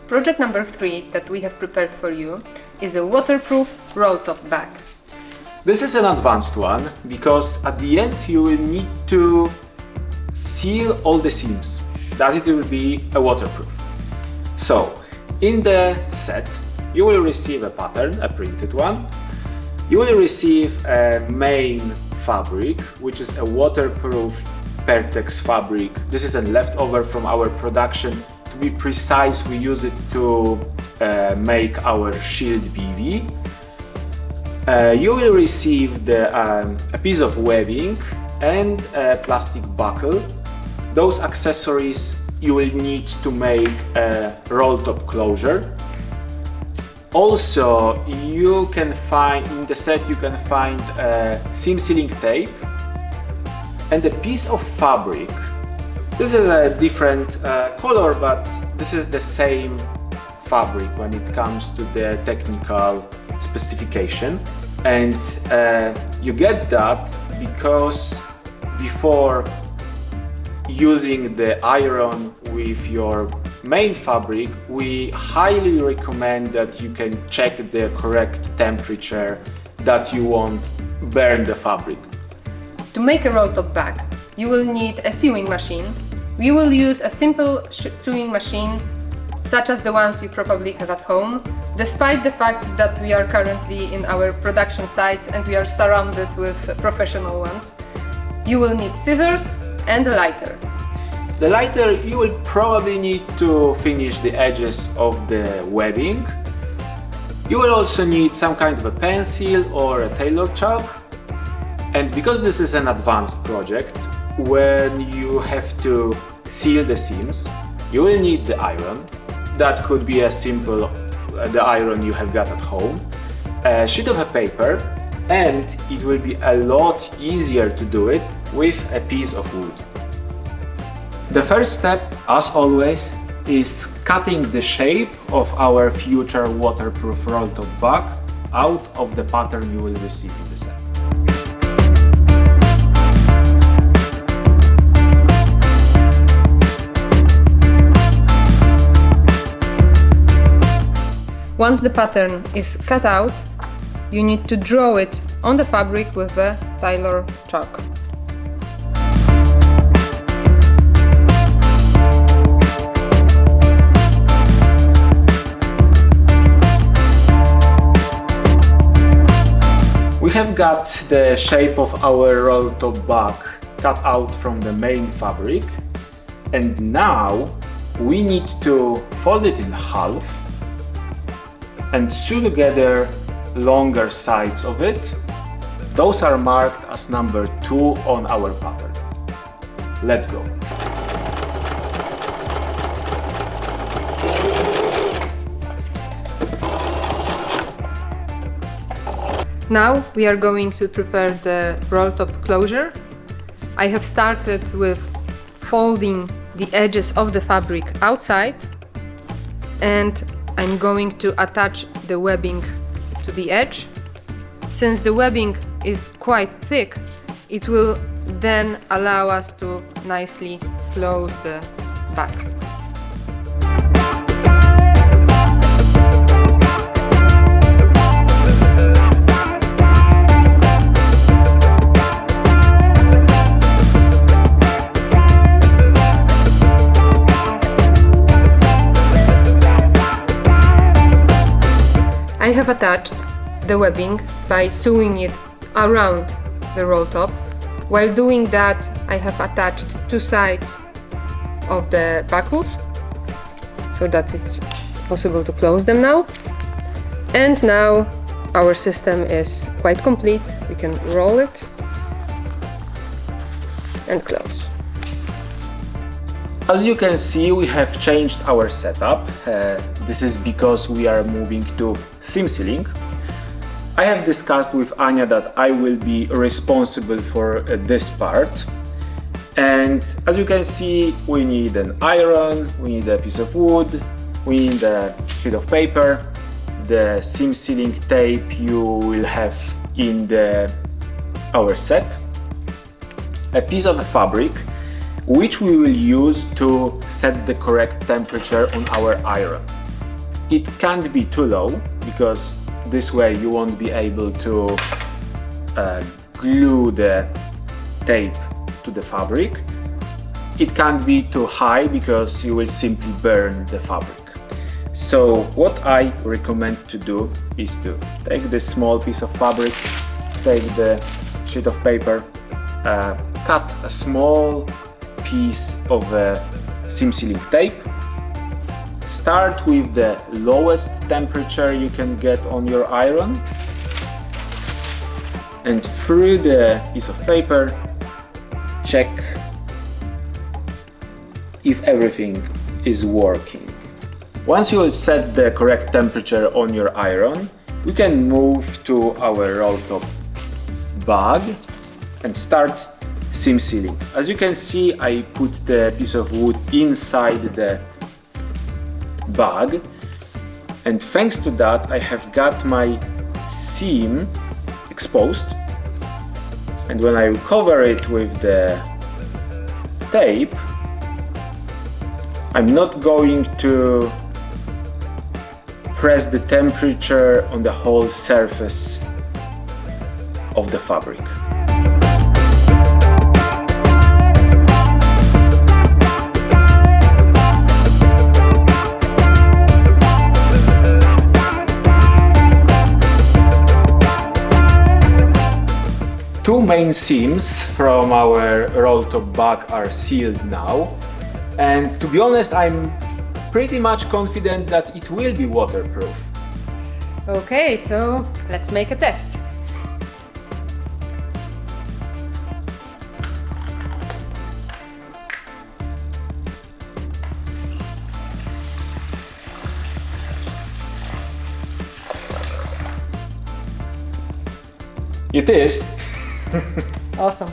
Project number 3 that we have prepared for you is a waterproof roll-top bag. This is an advanced one because at the end you will need to seal all the seams, that it will be a waterproof. So in the set you will receive a pattern, a printed one. You will receive a main fabric, which is a waterproof 𝒀𝒄𝒚𝒄𝒍𝒆 fabric. This is a leftover from our production. To be precise, we use it to make our shield BV. You will receive a piece of webbing and a plastic buckle. Those accessories you will need to make a roll-top closure. Also, you can find in the set seam sealing tape and a piece of fabric. This is a different color, but this is the same fabric when it comes to the technical specification. And you get that because before using the iron with your main fabric, we highly recommend that you can check the correct temperature that you won't burn the fabric. To make a roll-top bag, you will need a sewing machine. We will use a simple sewing machine such as the ones you probably have at home, despite the fact that we are currently in our production site and we are surrounded with professional ones. You will need scissors and a lighter. The lighter you will probably need to finish the edges of the webbing. You will also need some kind of a pencil or a tailor chalk. And because this is an advanced project, when you have to seal the seams, you will need the iron. That could be a simple the iron you have got at home, a sheet of paper, and it will be a lot easier to do it with a piece of wood. The first step, as always, is cutting the shape of our future waterproof roll-top bag out of the pattern you will receive in the set. Once the pattern is cut out, you need to draw it on the fabric with a tailor chalk. We have got the shape of our roll-top bag cut out from the main fabric, and now we need to fold it in half and sew together longer sides of it. Those are marked as number 2 on our pattern. Let's go. Now we are going to prepare the roll-top closure. I have started with folding the edges of the fabric outside, and I'm going to attach the webbing to the edge. Since the webbing is quite thick, it will then allow us to nicely close the bag. I have attached the webbing by sewing it around the roll top. While doing that, I have attached 2 sides of the buckles so that it's possible to close them now. And now our system is quite complete. We can roll it and close. As you can see, we have changed our setup. This is because we are moving to seam sealing. I have discussed with Ania that I will be responsible for this part. And as you can see, we need an iron, we need a piece of wood, we need a sheet of paper, the seam sealing tape you will have in our set, a piece of fabric, which we will use to set the correct temperature on our iron. it can't be too low, because this way you won't be able to glue the tape to the fabric. It can't be too high, because you will simply burn the fabric. So what I recommend to do is to take this small piece of fabric, take the sheet of paper, cut a small piece of seam sealing tape, start with the lowest temperature you can get on your iron, and through the piece of paper check if everything is working. Once you will set the correct temperature on your iron, we can move to our roll top bag and start seam sealing. As you can see, I put the piece of wood inside the bag, and thanks to that I have got my seam exposed, and when I cover it with the tape, I'm not going to press the temperature on the whole surface of the fabric. Two main seams from our roll top bag are sealed now, and to be honest, I'm pretty much confident that it will be waterproof. Okay, so let's make a test. It is. Awesome.